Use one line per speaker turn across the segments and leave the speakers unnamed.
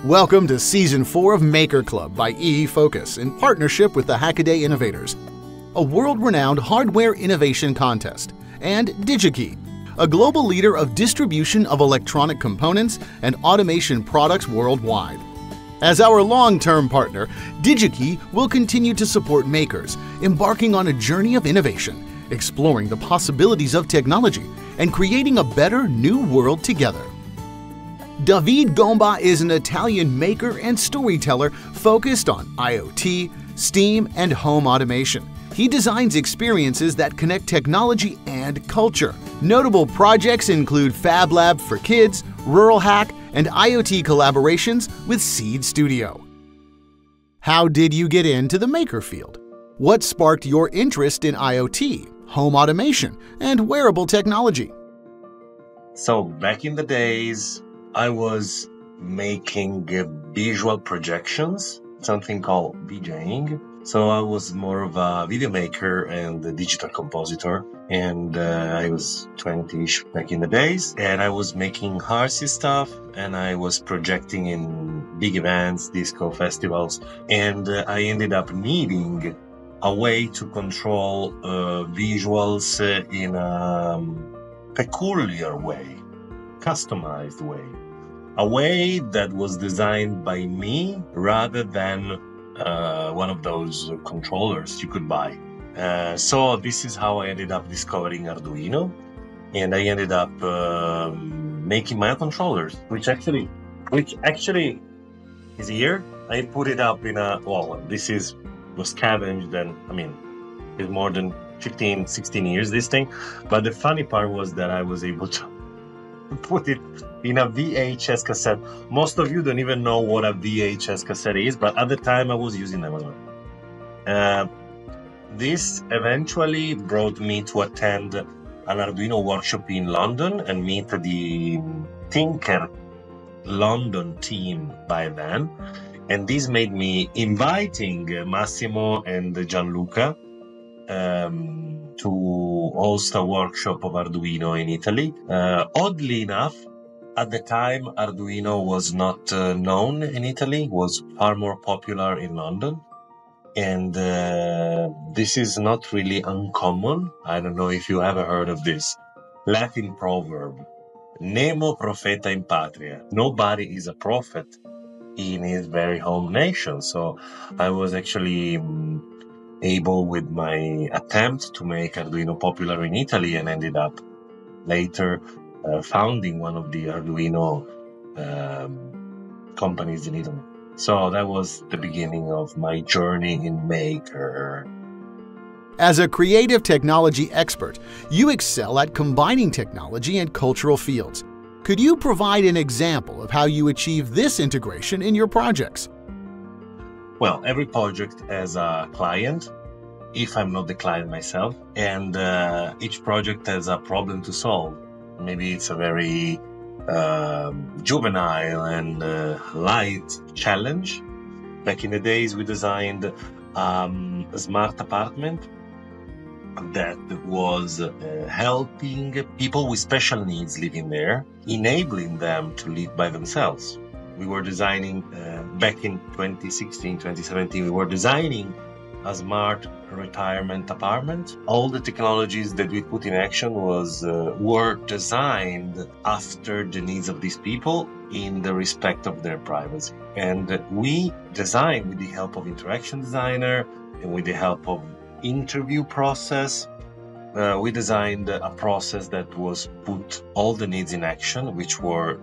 Welcome to Season 4 of Maker Club by EE Focus in partnership with the Hackaday Innovators, a world-renowned hardware innovation contest, and DigiKey, a global leader of distribution of electronic components and automation products worldwide. As our long-term partner, DigiKey will continue to support makers embarking on a journey of innovation, exploring the possibilities of technology, and creating a better new world together. Davide Gomba is an Italian maker and storyteller focused on IoT, Steam, and home automation. He designs experiences that connect technology and culture. Notable projects include Fablabforkids Ruralhack, and IoT collaborations with Seed Studio. How did you get into the maker field? What sparked your interest in IoT, home automation, and wearable technology?
So back in the days, I was making visual projections, something called VJing. So I was more of a video maker and a digital compositor. And I was 20-ish back in the days. And I was making artsy stuff. And I was projecting in big events, disco festivals. And I ended up needing a way to control visuals in a peculiar way, customized way. A way that was designed by me rather than one of those controllers you could buy. So this is how I ended up discovering Arduino, and I ended up making my own controllers, which actually is here. I put it up in a, well, this was scavenged, and I mean, it's more than 15, 16 years, this thing. But the funny part was that I was able to put it in a VHS cassette. Most of you don't even know what a VHS cassette is, but at the time I was using them as well. This eventually brought me to attend an Arduino workshop in London and meet the Tinker London team by then. And this made me inviting Massimo and Gianluca to host a workshop of Arduino in Italy. Oddly enough, at the time, Arduino was not known in Italy, was far more popular in London. And this is not really uncommon. I don't know if you ever heard of this Latin proverb, Nemo profeta in patria. Nobody is a prophet in his very home nation. So I was actually able with my attempt to make Arduino popular in Italy and ended up later founding one of the Arduino companies in Italy. So that was the beginning of my journey in Maker.
As a creative technology expert, you excel at combining technology and cultural fields. Could you provide an example of how you achieve this integration in your projects?
Well, every project has a client, if I'm not the client myself, and each project has a problem to solve. Maybe it's a very juvenile and light challenge. Back in the days, we designed a smart apartment that was helping people with special needs living there, enabling them to live by themselves. We were designing, back in 2016, 2017, we were designing a smart retirement apartment. All the technologies that we put in action were designed after the needs of these people in the respect of their privacy. And we designed with the help of interaction designer and with the help of interview process. We designed a process that was put all the needs in action, which were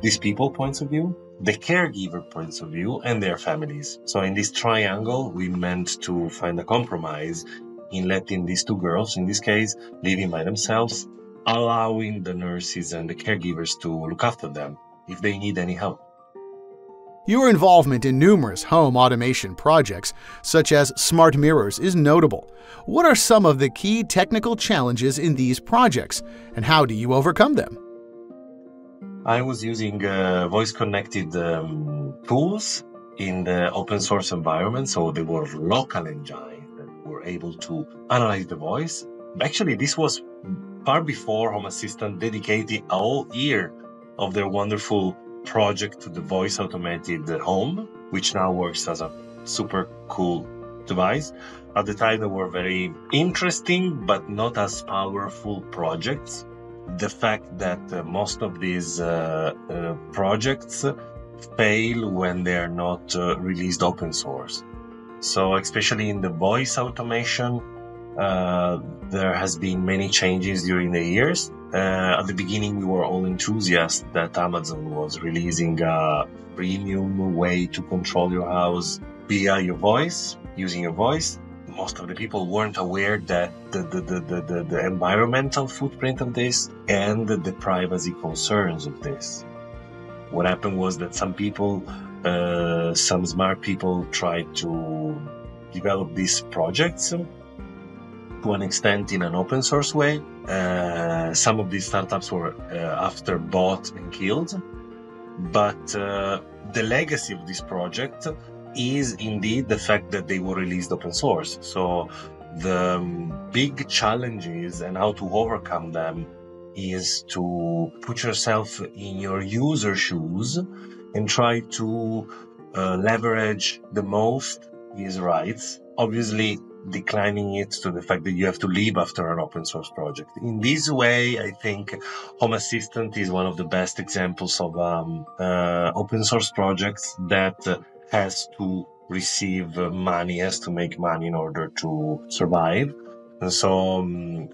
these people points of view, the caregiver points of view, and their families. So in this triangle, we meant to find a compromise in letting these two girls, in this case, living by themselves, allowing the nurses and the caregivers to look after them if they need any help.
Your involvement in numerous home automation projects, such as smart mirrors, is notable. What are some of the key technical challenges in these projects, and how do you overcome them?
I was using voice-connected tools in the open source environment, so they were local engines that were able to analyze the voice. Actually, this was far before Home Assistant dedicated a whole year of their wonderful project to the voice automated home, which now works as a super cool device. At the time, they were very interesting, but not as powerful projects. The fact that most of these projects fail when they are not released open source. So especially in the voice automation, there has been many changes during the years. At the beginning, we were all enthusiastic that Amazon was releasing a premium way to control your house via your voice, using your voice. Most of the people weren't aware that the environmental footprint of this and the privacy concerns of this. What happened was that some people, some smart people tried to develop these projects to an extent in an open source way. Some of these startups were after bought and killed, but the legacy of this project is indeed the fact that they were released open source. So the big challenges and how to overcome them is to put yourself in your user shoes and try to leverage the most his rights, obviously declining it to the fact that you have to leave after an open source project. In this way, I think Home Assistant is one of the best examples of open source projects that has to receive money, has to make money in order to survive. And so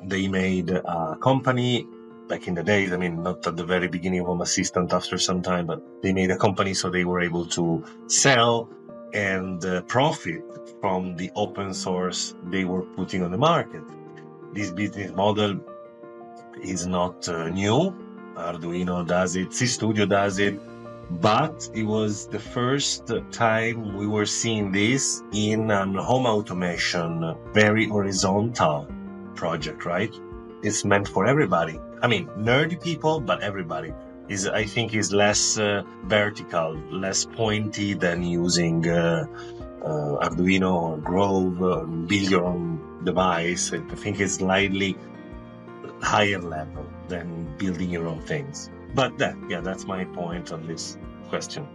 they made a company back in the days, I mean, not at the very beginning of Home Assistant, after some time, but they made a company so they were able to sell and profit from the open source they were putting on the market. This business model is not new. Arduino does it, C-Studio does it, but it was the first time we were seeing this in an home automation, very horizontal project, right? It's meant for everybody. I mean, nerdy people, but everybody. I think is less vertical, less pointy than using Arduino or Grove or build your own device. I think it's slightly higher level than building your own things. But that's my point on this question.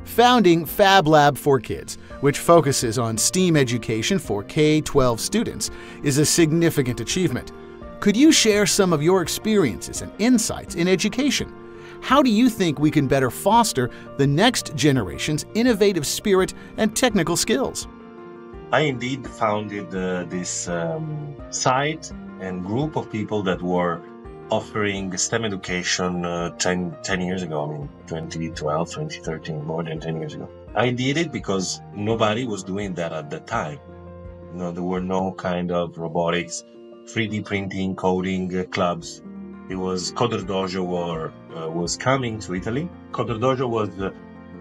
Founding Fablabforkids, which focuses on STEAM education for K-12 students, is a significant achievement. Could you share some of your experiences and insights in education? How do you think we can better foster the next generation's innovative spirit and technical skills?
I indeed founded this site and group of people that were offering STEM education 10 years ago, I mean 2012, 2013, more than 10 years ago. I did it because nobody was doing that at that time. You know, there were no kind of robotics, 3D printing, coding clubs. It was Coder Dojo was coming to Italy. Coder Dojo was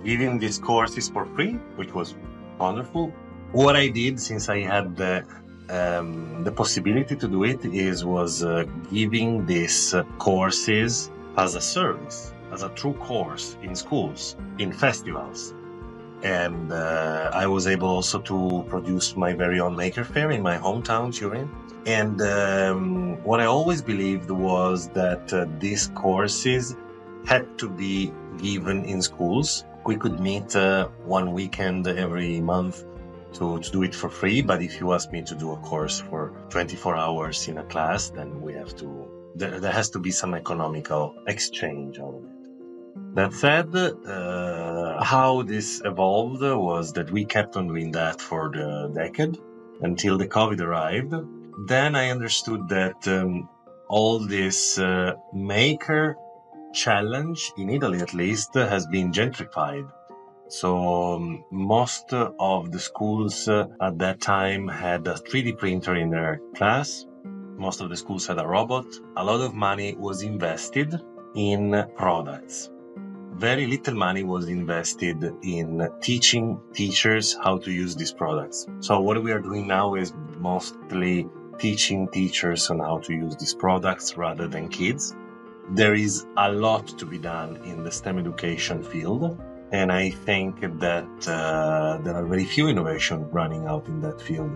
giving these courses for free, which was wonderful. What I did, since I had the possibility to do it, was giving these courses as a service, as a true course in schools, in festivals. And I was able also to produce my very own maker fair in my hometown, Turin. And what I always believed was that these courses had to be given in schools. We could meet one weekend every month to do it for free. But if you ask me to do a course for 24 hours in a class, then we have to, there has to be some economical exchange of it. That said, how this evolved was that we kept on doing that for the decade until the COVID arrived. Then I understood that all this maker challenge, in Italy at least, has been gentrified. So most of the schools at that time had a 3D printer in their class. Most of the schools had a robot. A lot of money was invested in products. Very little money was invested in teaching teachers how to use these products. So what we are doing now is mostly teaching teachers on how to use these products rather than kids. There is a lot to be done in the STEM education field, and I think that there are very few innovations running out in that field.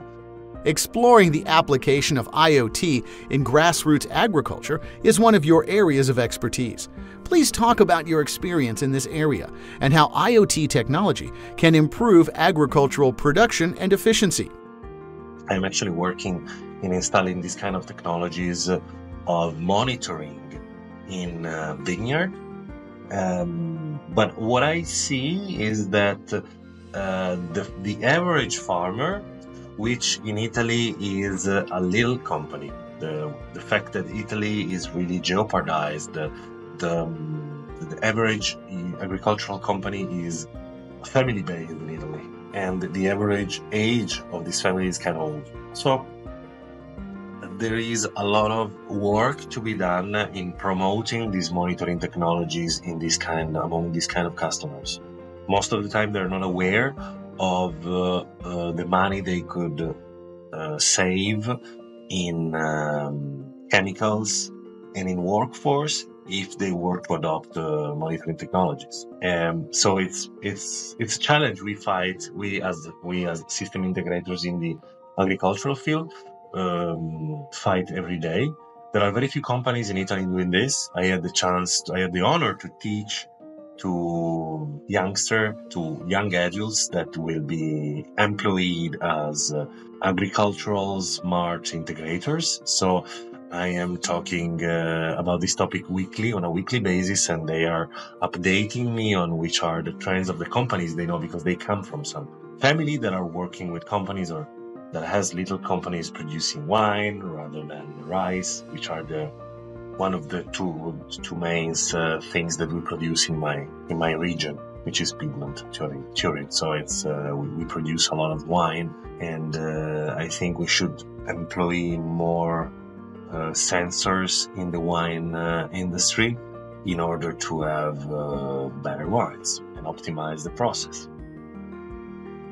Exploring the application of IoT in grassroots agriculture is one of your areas of expertise. Please talk about your experience in this area and how IoT technology can improve agricultural production and efficiency.
I'm actually working in installing these kind of technologies of monitoring in vineyard. But what I see is that the average farmer, which in Italy is a little company, the fact that Italy is really jeopardized, the average agricultural company is family-based in Italy, and the average age of this family is kind of old. So there is a lot of work to be done in promoting these monitoring technologies among these kind of customers. Most of the time, they're not aware of the money they could save in chemicals and in workforce if they were to adopt monitoring technologies. So it's a challenge we fight. We as system integrators in the agricultural field fight every day. There are very few companies in Italy doing this. I had the honor to teach to young adults that will be employed as agricultural smart integrators. So I am talking about this topic on a weekly basis, and they are updating me on which are the trends of the companies they know, because they come from some family that are working with companies or that has little companies producing wine rather than rice, which are one of the two main things that we produce in my region, which is Piedmont, Turin. So we produce a lot of wine, and I think we should employ more sensors in the wine industry in order to have better wines and optimize the process.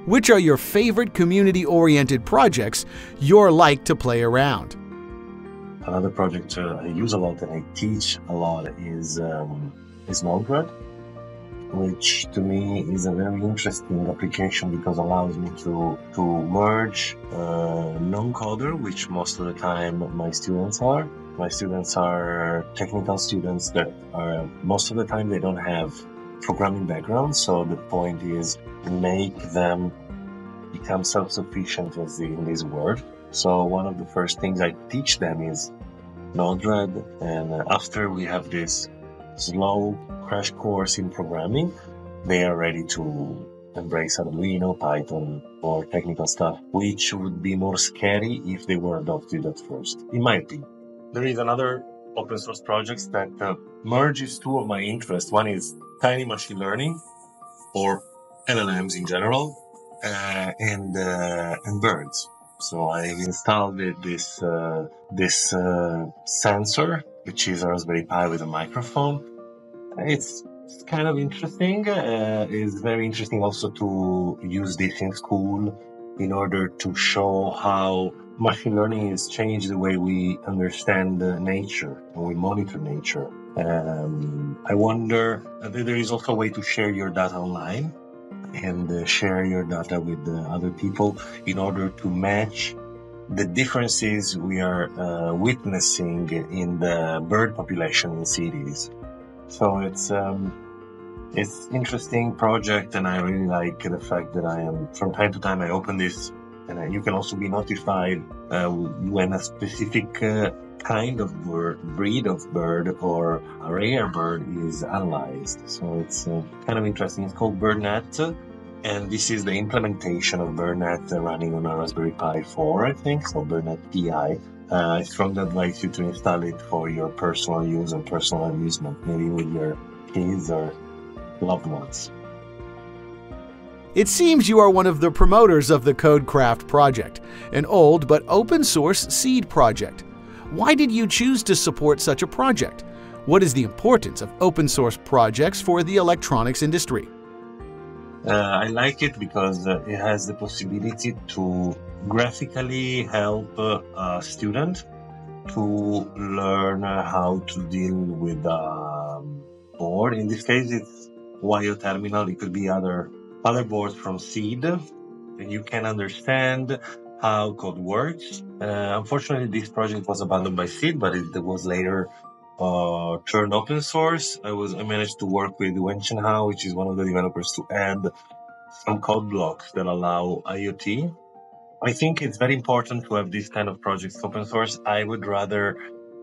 Which are your favorite community-oriented projects you're like to play around?
Another project I use a lot and I teach a lot is Node-RED, which to me is a very interesting application because it allows me to merge non-coder, which most of the time my students are. My students are technical students that are, most of the time they don't have programming background, so the point is make them become self-sufficient in this world. So one of the first things I teach them is Node-RED, and after we have this slow crash course in programming, they are ready to embrace Arduino, Python, or technical stuff, which would be more scary if they were adopted at first, in my opinion. There is another open source project that merges two of my interests. One is tiny machine learning, or LLMs in general, and birds. So I've installed this sensor, which is a Raspberry Pi with a microphone. It's kind of interesting. It's very interesting also to use this in school in order to show how machine learning has changed the way we understand nature and we monitor nature. I wonder, there is also a way to share your data online and share your data with other people in order to match the differences we are witnessing in the bird population in cities. So it's interesting project, and I really like the fact that from time to time I open this, and you can also be notified when a specific kind of breed of bird or a rare bird is analyzed. So it's kind of interesting. It's called BirdNet, and this is the implementation of BirdNet running on a Raspberry Pi 4, I think, so BirdNet PI. I strongly advise you to install it for your personal use and personal amusement, maybe with your kids or loved ones.
It seems you are one of the promoters of the CodeCraft project, an old but open source seed project. Why did you choose to support such a project? What is the importance of open source projects for the electronics industry?
I like it because it has the possibility to graphically help a student to learn how to deal with a board. In this case, it's YO terminal. It could be other boards from seed, and you can understand how code works. Unfortunately, this project was abandoned by Sid, but it was later turned open source. I managed to work with Wenchen Hao, which is one of the developers, to add some code blocks that allow IoT. I think it's very important to have this kind of projects open source. I would rather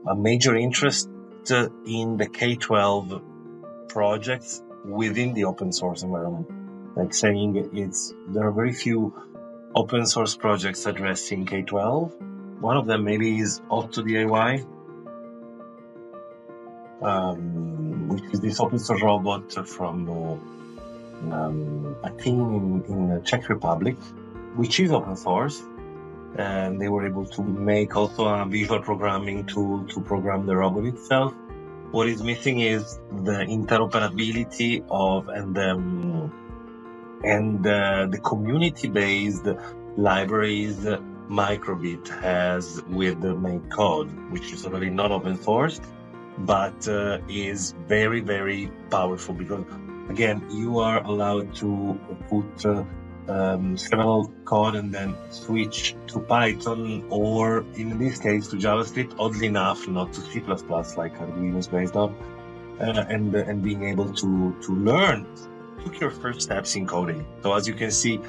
a major interest in the K-12 projects within the open source environment. Like saying there are very few open source projects addressing K-12. One of them maybe is Auto DIY, which is this open source robot from a team in the Czech Republic, which is open source. And they were able to make also a visual programming tool to program the robot itself. What is missing is the interoperability and the community-based libraries Microbit has with the main code, which is already not open source, but is very, very powerful because, again, you are allowed to put several code and then switch to Python, or in this case to JavaScript, oddly enough, not to C++ like Arduino is based on, and being able to learn, took your first steps in coding. So as you can see,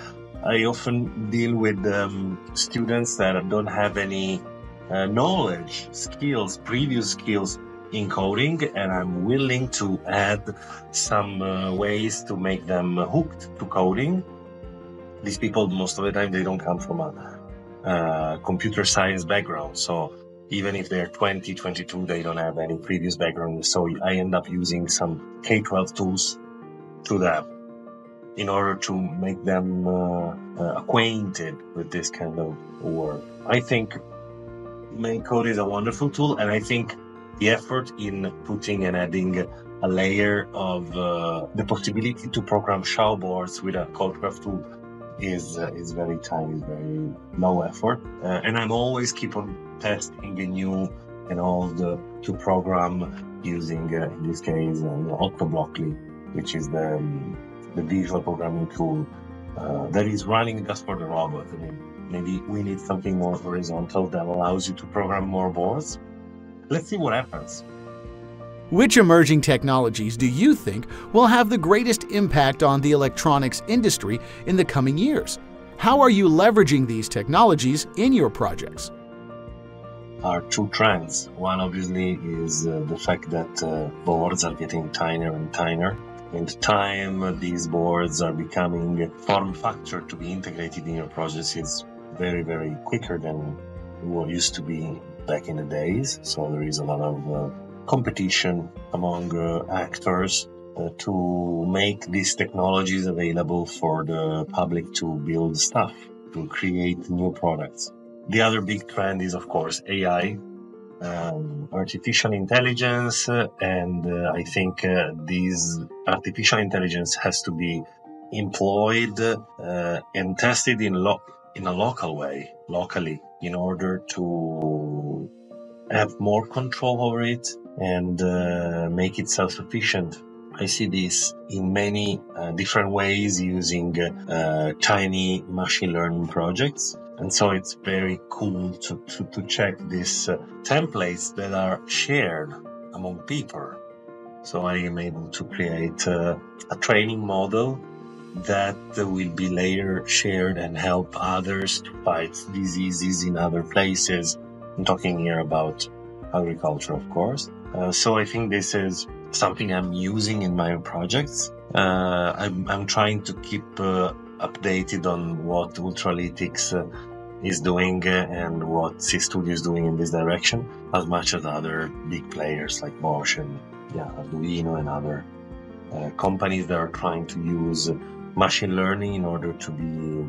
I often deal with students that don't have any knowledge, skills, previous skills in coding, and I'm willing to add some ways to make them hooked to coding. These people, most of the time, they don't come from a computer science background. So even if they're 20, 22, they don't have any previous background. So I end up using some K-12 tools to them in order to make them acquainted with this kind of work. I think main code is a wonderful tool, and I think the effort in putting and adding a layer of the possibility to program show boards with a CodeCraft tool is very tiny, very low effort. And I'm always keep on testing a new and old to program using, in this case, Autoblockly, which is the visual programming tool that is running just for the robot. I mean, maybe we need something more horizontal that allows you to program more boards. Let's see what happens.
Which emerging technologies do you think will have the greatest impact on the electronics industry in the coming years? How are you leveraging these technologies in your projects?
Are two trends. One obviously is the fact that boards are getting tinier and tinier. In time, these boards are becoming form factor to be integrated in your projects. It's very, very quicker than what used to be back in the days. So there is a lot of competition among actors to make these technologies available for the public to build stuff, to create new products. The other big trend is, of course, AI, artificial intelligence, and I think this artificial intelligence has to be employed and tested in a local way, locally, in order to have more control over it and make it self-sufficient. I see this in many different ways using tiny machine learning projects. And so it's very cool to check these templates that are shared among people. So I am able to create a training model that will be later shared and help others to fight diseases in other places. I'm talking here about agriculture, of course. So I think this is something I'm using in my projects. I'm trying to keep updated on what Ultralytics is doing and what C-Studio is doing in this direction, as much as other big players like Bosch and Arduino and other companies that are trying to use machine learning in order to be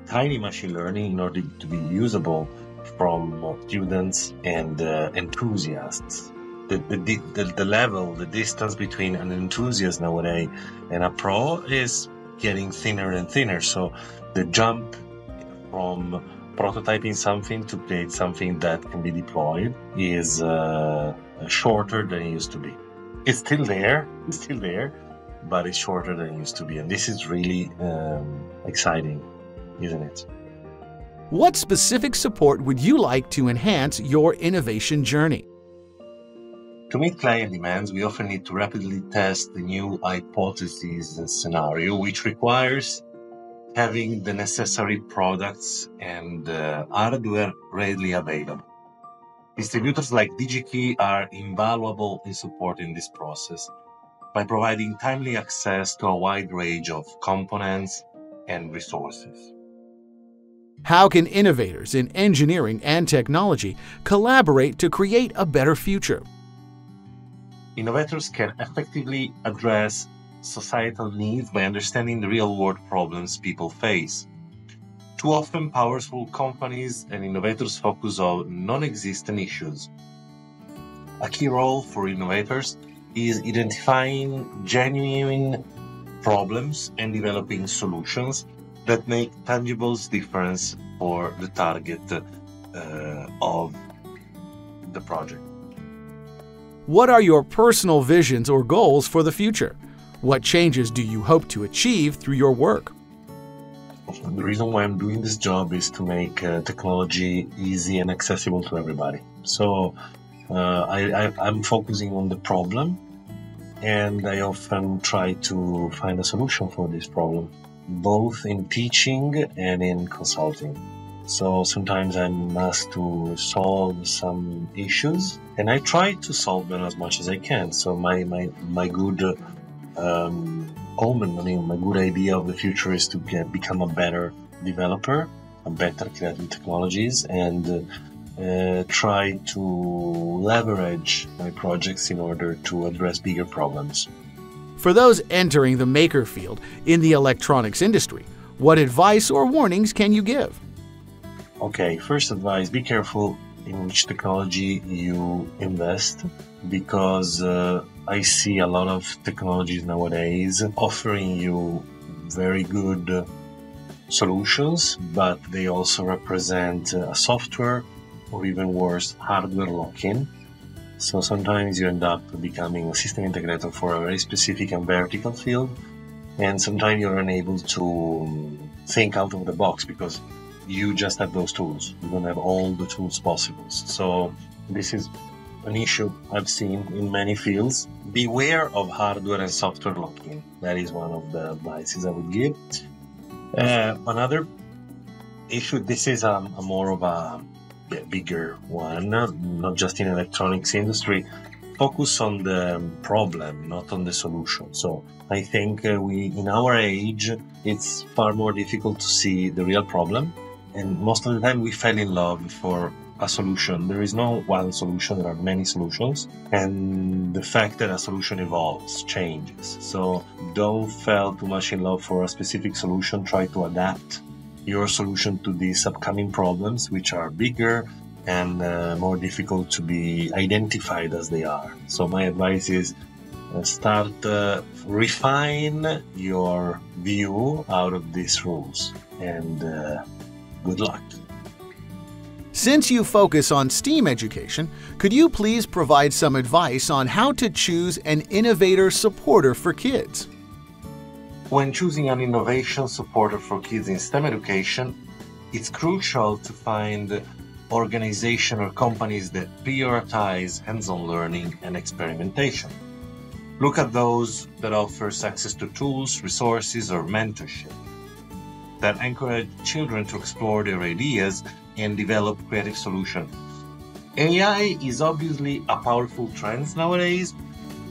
tiny machine learning in order to be usable from students and enthusiasts. The level, the distance between an enthusiast nowadays and a pro is getting thinner and thinner. So the jump from prototyping something to create something that can be deployed is shorter than it used to be. It's still there, but it's shorter than it used to be. And this is really exciting, isn't it?
What specific support would you like to enhance your innovation journey?
To meet client demands, we often need to rapidly test the new hypotheses and scenario, which requires having the necessary products and hardware readily available. Distributors like DigiKey are invaluable in supporting this process by providing timely access to a wide range of components and resources.
How can innovators in engineering and technology collaborate to create a better future?
Innovators can effectively address societal needs by understanding the real-world problems people face. Too often, powerful companies and innovators focus on non-existent issues. A key role for innovators is identifying genuine problems and developing solutions that make tangible difference for the target of the project.
What are your personal visions or goals for the future? What changes do you hope to achieve through your work?
The reason why I'm doing this job is to make technology easy and accessible to everybody. So I'm focusing on the problem, and I often try to find a solution for this problem, both in teaching and in consulting. So sometimes I'm asked to solve some issues, and I try to solve them as much as I can. So my good my good idea of the future is to become a better developer, a better creating technologies, and try to leverage my projects in order to address bigger problems.
For those entering the maker field in the electronics industry, what advice or warnings can you give?
Okay, first advice, be careful in which technology you invest, because I see a lot of technologies nowadays offering you very good solutions, but they also represent a software or even worse, hardware lock-in. So sometimes you end up becoming a system integrator for a very specific and vertical field, and sometimes you're unable to think out of the box because you just have those tools. You don't have all the tools possible. So this is an issue I've seen in many fields. Beware of hardware and software lock-in. That is one of the advices I would give. Another issue, this is a more of a bigger one, not just in electronics industry. Focus on the problem, not on the solution. So I think in our age, it's far more difficult to see the real problem. And most of the time we fell in love for a solution. There is no one solution, there are many solutions. And the fact that a solution evolves, changes. So don't fall too much in love for a specific solution. Try to adapt your solution to these upcoming problems, which are bigger and more difficult to be identified as they are. So my advice is refine your view out of these rules, and good luck.
Since you focus on STEAM education, could you please provide some advice on how to choose an innovator supporter for kids?
When choosing an innovation supporter for kids in STEM education, it's crucial to find organizations or companies that prioritize hands-on learning and experimentation. Look at those that offer access to tools, resources, or mentorship that encourage children to explore their ideas and develop creative solutions. AI is obviously a powerful trend nowadays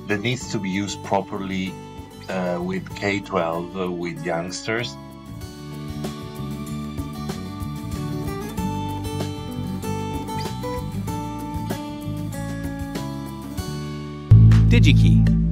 that needs to be used properly with K-12, with youngsters.
DigiKey,